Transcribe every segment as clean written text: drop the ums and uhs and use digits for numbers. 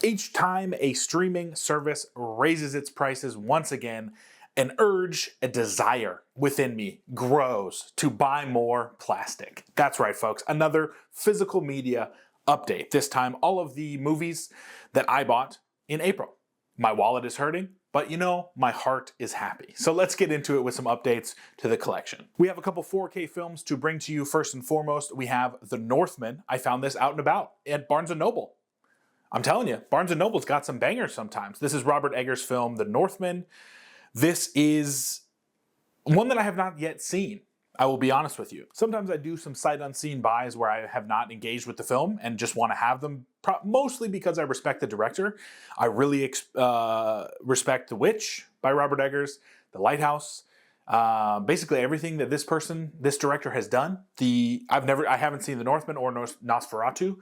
Each time a streaming service raises its prices once again, an urge, a desire within me grows to buy more plastic. That's right, folks. Another physical media update. This time, all of the movies that I bought in April. My wallet is hurting, but you know, my heart is happy. So let's get into it with some updates to the collection. We have a couple 4K films to bring to you. First and foremost, we have The Northman. I found this out and about at Barnes & Noble. I'm telling you, Barnes & Noble's got some bangers sometimes. This is Robert Eggers' film, The Northman. This is one that I have not yet seen. I will be honest with you. Sometimes I do some sight unseen buys where I have not engaged with the film and just want to have them, mostly because I respect the director. I really respect The Witch by Robert Eggers, The Lighthouse, basically everything that this director has done. I haven't seen The Northman or Nosferatu,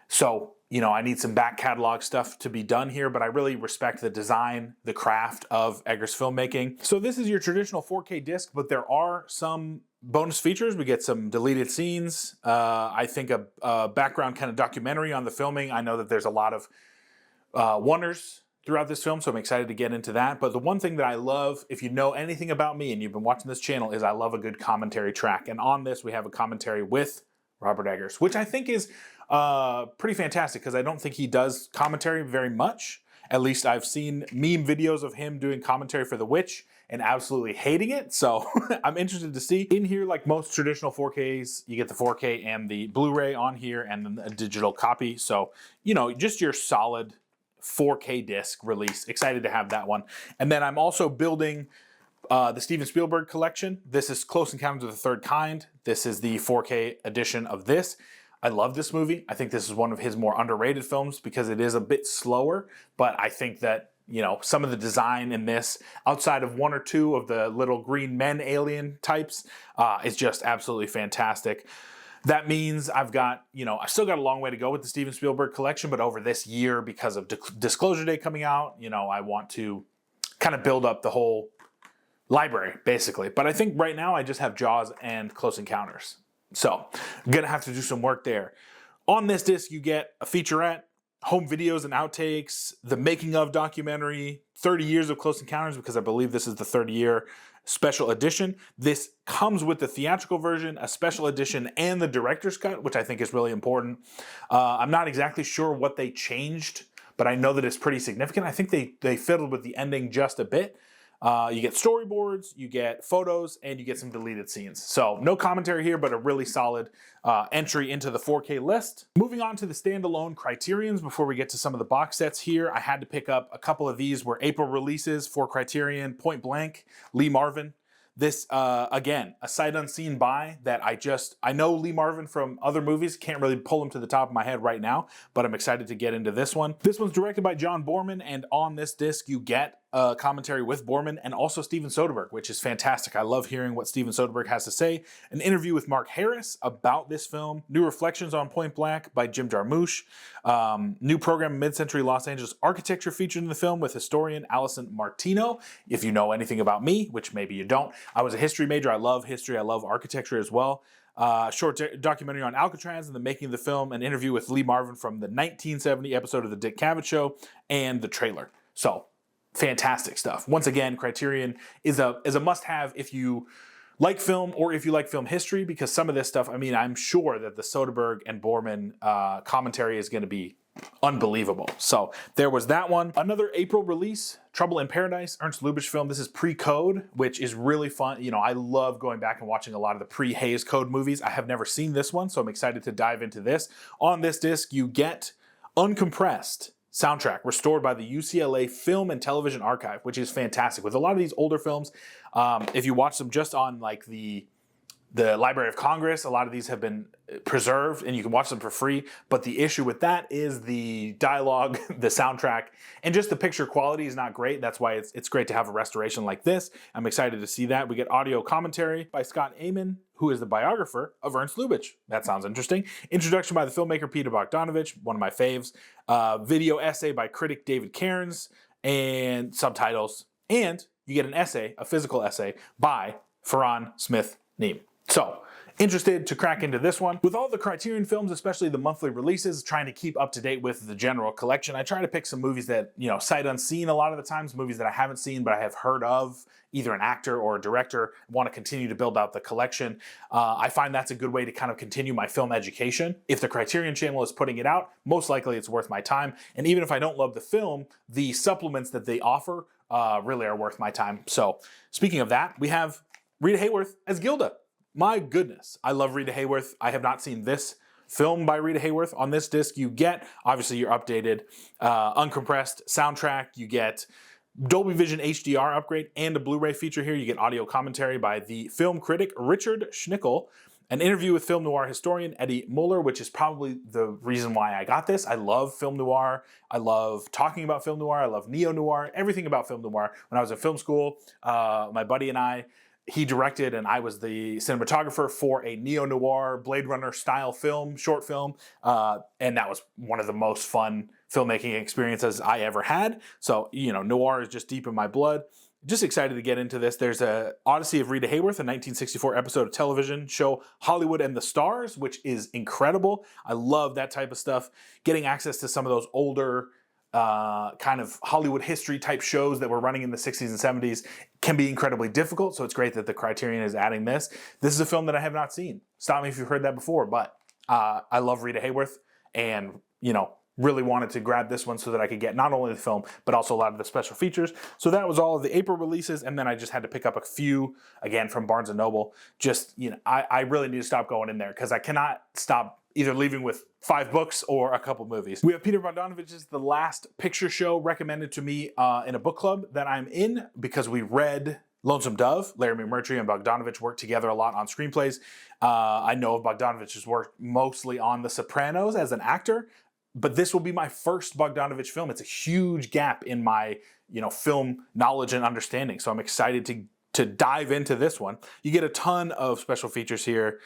so you know, I need some back catalog stuff to be done here, but I really respect the design, the craft of Eggers filmmaking. So this is your traditional 4K disc, but there are some bonus features. We get some deleted scenes. I think a background kind of documentary on the filming. I know that there's a lot of wonders throughout this film, so I'm excited to get into that. But the one thing that I love, if you know anything about me and you've been watching this channel, is I love a good commentary track. And on this, we have a commentary with Robert Eggers, which I think is pretty fantastic because I don't think he does commentary very much. At least I've seen meme videos of him doing commentary for The Witch and absolutely hating it. So I'm interested to see. In here, like most traditional 4Ks, you get the 4K and the Blu-ray on here and then a digital copy. So, you know, just your solid 4K disc release. Excited to have that one. And then I'm also building the Steven Spielberg collection. This is Close Encounters of the Third Kind. This is the 4K edition of this. I love this movie. I think this is one of his more underrated films because it is a bit slower, but I think that, you know, some of the design in this, outside of one or two of the little green men alien types, is just absolutely fantastic. That means I've got, you know, I still got a long way to go with the Steven Spielberg collection, but over this year, because of Disclosure Day coming out, you know, I want to kind of build up the whole library, basically. But I think right now I just have Jaws and Close Encounters. So I'm going to have to do some work there. On this disc, you get a featurette, home videos and outtakes, the making of documentary, 30 years of Close Encounters, because I believe this is the 30-year special edition. This comes with the theatrical version, a special edition, and the director's cut, which I think is really important. I'm not exactly sure what they changed, but I know that it's pretty significant. I think they fiddled with the ending just a bit. You get storyboards, you get photos, and you get some deleted scenes. So no commentary here, but a really solid entry into the 4K list. Moving on to the standalone Criterions before we get to some of the box sets here. I had to pick up a couple of these were April releases for Criterion, Point Blank, Lee Marvin. This, again, a sight unseen buy that I know Lee Marvin from other movies, can't really pull him to the top of my head right now, but I'm excited to get into this one. This one's directed by John Boorman, and on this disc you get a commentary with Boorman and also Steven Soderbergh, which is fantastic. I love hearing what Steven Soderbergh has to say. An interview with Mark Harris about this film, new reflections on Point Blank by Jim Jarmusch, new program Mid-Century Los Angeles architecture featured in the film with historian Allison Martino. If you know anything about me, which maybe you don't, I was a history major. I love history. I love architecture as well. Short documentary on Alcatraz and the making of the film, an interview with Lee Marvin from the 1970 episode of The Dick Cavett Show, and the trailer. So, fantastic stuff. Once again, Criterion is a must-have if you like film or if you like film history, because some of this stuff, I mean, I'm sure that the Soderbergh and Boorman commentary is going to be unbelievable. So there was that one. Another April release, Trouble in Paradise, Ernst Lubitsch film. This is Pre-Code, which is really fun. You know, I love going back and watching a lot of the pre-Hays Code movies. I have never seen this one, so I'm excited to dive into this. On this disc, you get uncompressed soundtrack restored by the UCLA Film and Television Archive, which is fantastic. With a lot of these older films, if you watch them just on like the Library of Congress, a lot of these have been preserved and you can watch them for free. But the issue with that is the dialogue, the soundtrack, and just the picture quality is not great. That's why it's great to have a restoration like this. I'm excited to see that. We get audio commentary by Scott Amon, who is the biographer of Ernst Lubitsch. That sounds interesting. Introduction by the filmmaker Peter Bogdanovich, one of my faves. Video essay by critic David Cairns, and subtitles. And you get an essay, a physical essay, by Farhan Smith Neem. So, interested to crack into this one. With all the Criterion films, especially the monthly releases, trying to keep up to date with the general collection, I try to pick some movies that, sight unseen a lot of the times, movies that I haven't seen but I have heard of, either an actor or a director, want to continue to build out the collection. I find that's a good way to kind of continue my film education. If the Criterion channel is putting it out, most likely it's worth my time. And even if I don't love the film, the supplements that they offer really are worth my time. So speaking of that, we have Rita Hayworth as Gilda. My goodness, I love Rita Hayworth. I have not seen this film by Rita Hayworth. On this disc, you get, obviously, your updated, uncompressed soundtrack. You get Dolby Vision HDR upgrade and a Blu-ray feature here. You get audio commentary by the film critic Richard Schnickel, an interview with film noir historian Eddie Muller, which is probably the reason why I got this. I love film noir. I love talking about film noir. I love neo-noir, everything about film noir. When I was in film school, my buddy and I, he directed and I was the cinematographer for a neo-noir Blade Runner style film, short film. And that was one of the most fun filmmaking experiences I ever had. So, noir is just deep in my blood. Just excited to get into this. There's a Odyssey of Rita Hayworth, a 1964 episode of television show Hollywood and the Stars, which is incredible. I love that type of stuff. Getting access to some of those older kind of Hollywood history type shows that were running in the 60s and 70s can be incredibly difficult. So it's great that the Criterion is adding this. This is a film that I have not seen. Stop me if you've heard that before, but I love Rita Hayworth and, really wanted to grab this one so that I could get not only the film, but also a lot of the special features. So that was all of the April releases. And then I just had to pick up a few, again, from Barnes & Noble. Just, I really need to stop going in there because I cannot stop either leaving with 5 books or a couple movies. We have Peter Bogdanovich's The Last Picture Show recommended to me in a book club that I'm in because we read Lonesome Dove. Larry McMurtry and Bogdanovich worked together a lot on screenplays. I know of Bogdanovich's work mostly on The Sopranos as an actor, but this will be my first Bogdanovich film. It's a huge gap in my, film knowledge and understanding. So I'm excited to dive into this one. You get a ton of special features here.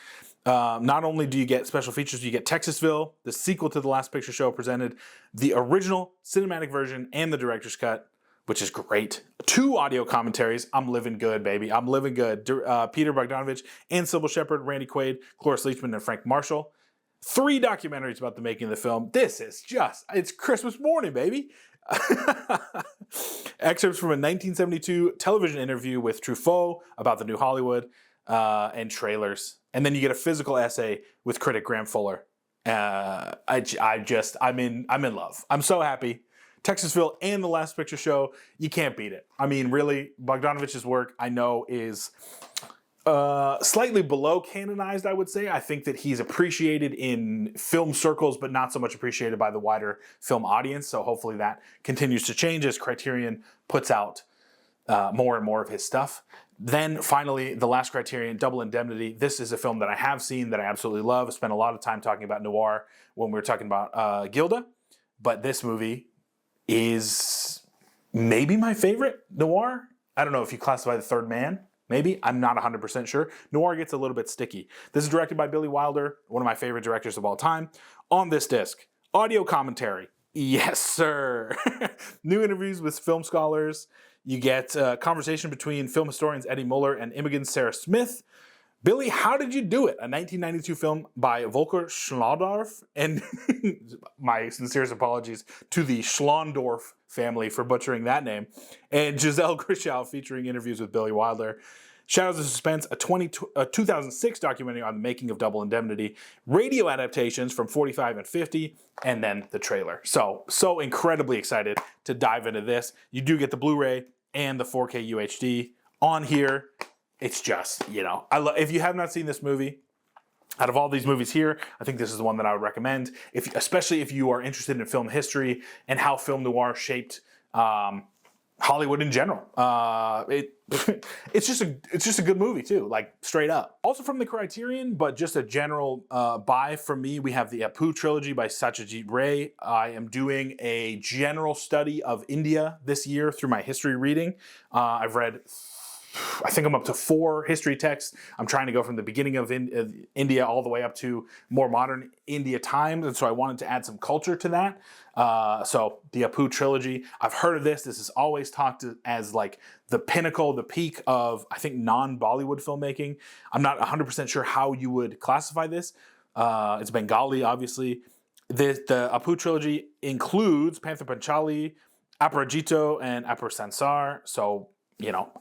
Not only do you get special features, you get Texasville, the sequel to The Last Picture Show presented, the original cinematic version and the director's cut, which is great. 2 audio commentaries. I'm living good, baby. I'm living good. Peter Bogdanovich and Sybil Shepherd, Randy Quaid, Cloris Leachman, and Frank Marshall. 3 documentaries about the making of the film. This is it's Christmas morning, baby. Excerpts from a 1972 television interview with Truffaut about the new Hollywood, and trailers. And then you get a physical essay with critic Graham Fuller. I'm in love. I'm so happy. Texasville and The Last Picture Show, you can't beat it. I mean, really, Bogdanovich's work I know is slightly below canonized, I would say. I think that he's appreciated in film circles, but not so much appreciated by the wider film audience. So hopefully that continues to change as Criterion puts out more and more of his stuff. Then finally, the last Criterion, Double Indemnity. This is a film that I have seen that I absolutely love. I spent a lot of time talking about noir when we were talking about Gilda, but this movie is maybe my favorite noir. I don't know if you classify The Third Man. Maybe. I'm not 100% sure. Noir gets a little bit sticky. This is directed by Billy Wilder, one of my favorite directors of all time. On this disc, audio commentary. Yes, sir. New interviews with film scholars. You get a conversation between film historians Eddie Muller and Imogen Sarah Smith. Billy, How Did You Do It? A 1992 film by Volker Schlondorf. And my sincerest apologies to the Schlondorf family for butchering that name. And Giselle Grischow featuring interviews with Billy Wilder. Shadows of Suspense, a 2006 documentary on the making of Double Indemnity. Radio adaptations from 45 and 50. And then the trailer. So incredibly excited to dive into this. You do get the Blu-ray and the 4K UHD on here. It's just, if you have not seen this movie, out of all these movies here, I think this is the one that I would recommend, especially if you are interested in film history and how film noir shaped Hollywood in general. It's just a good movie too, like straight up. Also from the Criterion, but just a general buy from me, we have the Apu trilogy by Satyajit Ray. I am doing a general study of India this year through my history reading. I've read I think I'm up to 4 history texts. I'm trying to go from the beginning of India all the way up to more modern India times, and so I wanted to add some culture to that. So the Apu trilogy, I've heard of this. This is always talked as like the pinnacle, the peak of, I think, non-Bollywood filmmaking. I'm not 100% sure how you would classify this. It's Bengali, obviously. The Apu trilogy includes Panther Panchali, Aparajito, and Apar Sansar. So,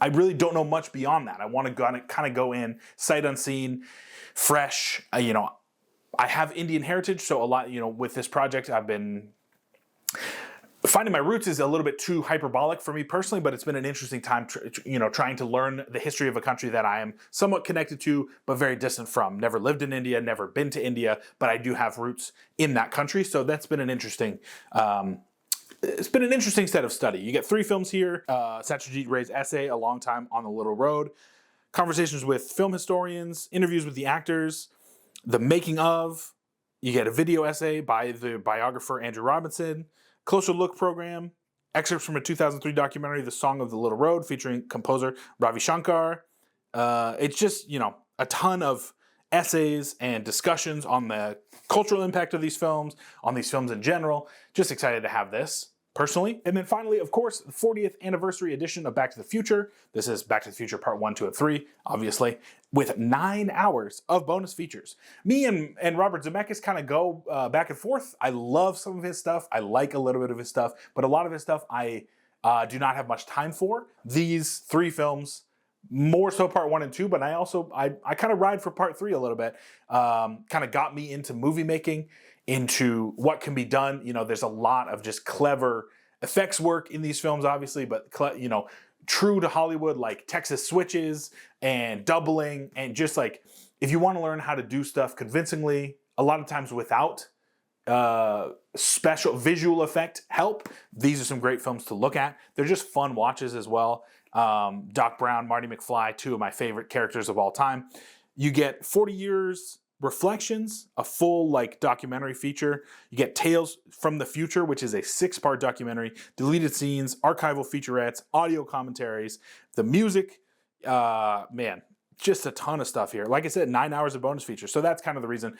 I really don't know much beyond that. I want to kind of go in sight unseen, fresh. I have Indian heritage, so a lot, with this project, I've been finding my roots is a little bit too hyperbolic for me personally, but it's been an interesting time, trying to learn the history of a country that I am somewhat connected to, but very distant from. Never lived in India, never been to India, but I do have roots in that country. So that's been an interesting, it's been an interesting set of study. You get 3 films here. Satyajit Ray's essay, A Long Time on the Little Road, conversations with film historians, interviews with the actors, the making of. You get a video essay by the biographer Andrew Robinson, closer look program, excerpts from a 2003 documentary, The Song of the Little Road, featuring composer Ravi Shankar. It's just, a ton of essays and discussions on the cultural impact of these films, on these films in general. Just excited to have this, personally. And then finally, of course, the 40th anniversary edition of Back to the Future. This is Back to the Future Part 1, 2, and 3, obviously, with 9 hours of bonus features. Me and Robert Zemeckis kind of go back and forth. I love some of his stuff. I like a little bit of his stuff, but a lot of his stuff I do not have much time for. These 3 films, more so Part 1 and 2, but I kind of ride for Part 3 a little bit. Kind of got me into movie making, into what can be done. There's a lot of just clever effects work in these films, obviously, but true to Hollywood, like Texas switches and doubling, and just like, if you want to learn how to do stuff convincingly, a lot of times without special visual effect help, these are some great films to look at. They're just fun watches as well. Doc Brown, Marty McFly, 2 of my favorite characters of all time. You get 40 Years Reflections, a full documentary feature. You get Tales from the Future, which is a 6-part documentary, deleted scenes, archival featurettes, audio commentaries, the music. Man, just a ton of stuff here. Like I said, 9 hours of bonus features. So that's kind of the reason,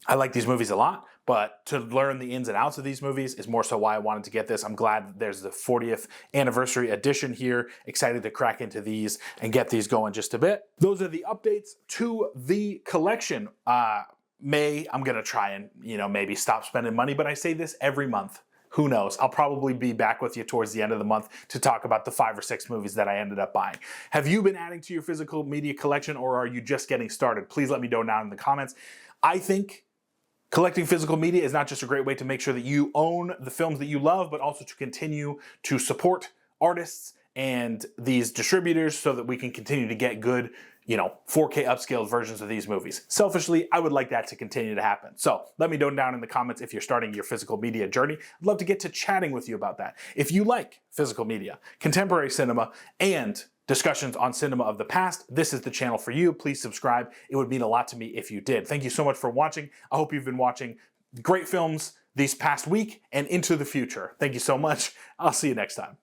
I like these movies a lot, but to learn the ins and outs of these movies is more so why I wanted to get this. I'm glad there's the 40th anniversary edition here. Excited to crack into these and get these going just a bit. Those are the updates to the collection. I'm going to try and, maybe stop spending money, but I say this every month. Who knows? I'll probably be back with you towards the end of the month to talk about the 5 or 6 movies that I ended up buying. Have you been adding to your physical media collection, or are you just getting started? Please let me know down in the comments. I think collecting physical media is not just a great way to make sure that you own the films that you love, but also to continue to support artists and these distributors so that we can continue to get good, 4K upscaled versions of these movies. Selfishly, I would like that to continue to happen. So let me know down in the comments if you're starting your physical media journey. I'd love to get to chatting with you about that. If you like physical media, contemporary cinema, and discussions on cinema of the past, this is the channel for you. Please subscribe. It would mean a lot to me if you did. Thank you so much for watching. I hope you've been watching great films this past week and into the future. Thank you so much. I'll see you next time.